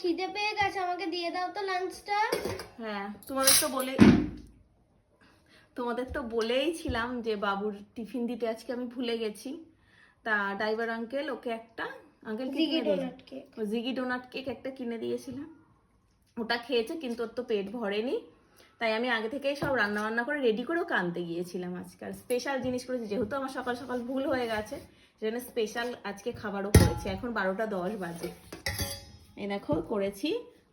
খিদে পেয়ে গেছে, আমাকে দিয়ে দাও তো লাঞ্চটা। হ্যাঁ, তোমাদের তো বলেই ছিলাম যে বাবুর টিফিন দিতে আজকে আমি ভুলে গেছি। তা ড্রাইভার আঙ্কেল ওকে একটা জিগি ডোনাট কেক একটা কিনে দিয়েছিলাম। ওটা খেয়েছে, কিন্তু ওর তো পেট ভরেনি। তাই আমি আগে থেকেই সব রান্না বান্না করে রেডি করে ওকে আনতে গিয়েছিলাম। আজকাল স্পেশাল জিনিস করেছি, যেহেতু আমার সকাল সকাল ভুল হয়ে গেছে, সেজন্য স্পেশাল আজকে খাবারও করেছি। এখন 12টা 10 বাজে। এই দেখো করেছি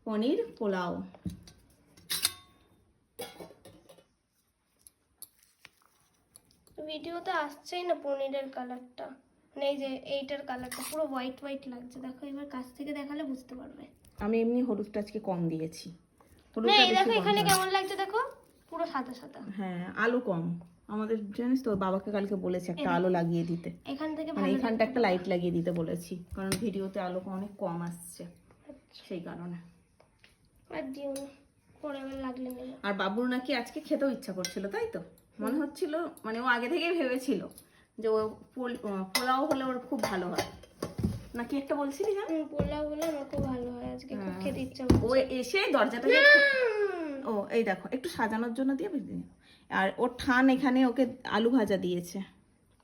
পনির পোলাও। ভিডিওতে আসছেই না পনিরের কালারটা, মানে এই যে এইটার কালারটা পুরো হোয়াইট হোয়াইট লাগছে। দেখো এবার কাছ থেকে দেখালে বুঝতে পারবে। আমি এমনি হলুদটা আজকে কম দিয়েছি। না এই দেখো এখানে কেমন লাগছে, দেখো পুরো সাদা সাদা। হ্যাঁ, আলু কম আমাদের, জানিস তো বাবাকে কালকে বলেছি একটা আলো লাগিয়ে দিতে। এখান থেকে মানে এখানটা একটা লাইট লাগিয়ে দিতে বলেছি, কারণ ভিডিওতে আলো অনেক কম আসছে, সেই কারণে। আর দিও না, পরে আবার লাগলে নেবে। আর বাবুর নাকি আজকে খেতেও ইচ্ছা করছিল, তাই তো মনে হচ্ছিল, মানে ও আগে থেকেই ভেবেছিল যে ও পোলাও হলে ওর খুব ভালো হয়, নাকি একটা বলছিলি না? পোলাও হলে আমার খুব ভালো হয়, আজকে খুব খেতে ইচ্ছা ও এসে দরজাটা ও এই দেখো একটু সাজানোর জন্য দিয়ে বুঝলি। আর ওর ঠান এখানে ওকে আলু ভাজা দিয়েছে।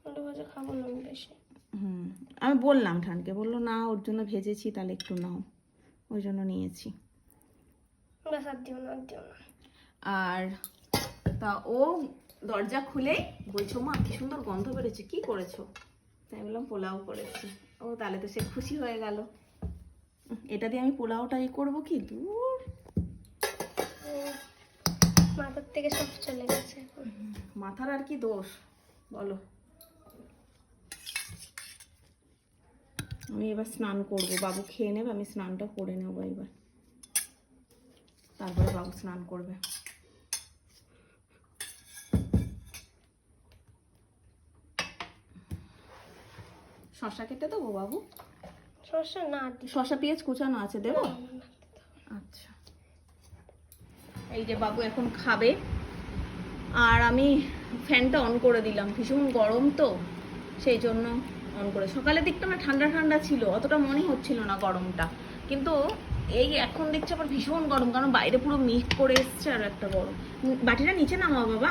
আলু ভাজা খাবো না আমি বেশি। আমি বললাম ঠানকে, বললো না ওর জন্য ভেজেছি, তাহলে একটু নাও, ওই জন্য নিয়েছি। ব্যাস আর দিও না, আর দিও না। আর তা ও দরজা খুলে বলছো মা কি সুন্দর গন্ধ বেরোচ্ছে, কি করেছো? তাই বললাম পোলাও করেছি। ও তাহলে তো সে খুশি হয়ে গেল। এটা দিয়ে আমি পোলাওটা করবো কি, দূর মাথার থেকে সব চলে গেছে। মাথার আর কি দোষ বলো। আমি এবার স্নান করব, বাবু খেয়ে নেবে, আমি স্নানটা করে নেবো এবার, তারপরে বাবু স্নান করবে। শসা কেটে দেবো বাবু? শসা না, শসা পেঁয়াজ কুচানো আছে, দেবো? আচ্ছা, এই যে বাবু এখন খাবে। আর আমি ফ্যানটা অন করে দিলাম, ভীষণ গরম তো সেই জন্য অন করে। সকালের দিকটা না ঠান্ডা ঠান্ডা ছিল, অতটা মনে হচ্ছিল না গরমটা, কিন্তু এই এখন দেখছি আবার ভীষণ গরম, কারণ বাইরে পুরো মিক্স করে এসছে। আর একটা গরম। বাটিটা নিচে নামাও বাবা,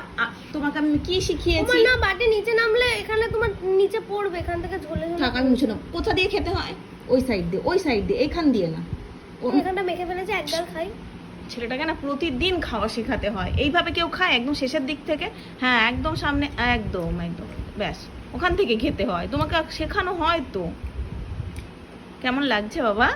তোমাকে আমি কি শিখিয়েছি? না বাটি নিচে নামলে এখানে তোমার নিচে পড়বে, এখান থেকে ঝোলে থাক, আমি মুছে নাও। কোথা দিয়ে খেতে হয়? ওই সাইড দিয়ে, ওই সাইড দিয়ে, এইখান দিয়ে না। এখানটা মেখে ফেলেছে, একদম খাই। ছেলেটাকে না প্রতিদিন খাওয়া শেখাতে হয়। এইভাবে কেউ খায় একদম শেষের দিক থেকে? হ্যাঁ, একদম সামনে, একদম একদম ব্যাস, ওখান থেকে খেতে হয়। তোমাকে শেখানো হয় তো। কেমন লাগছে বাবা?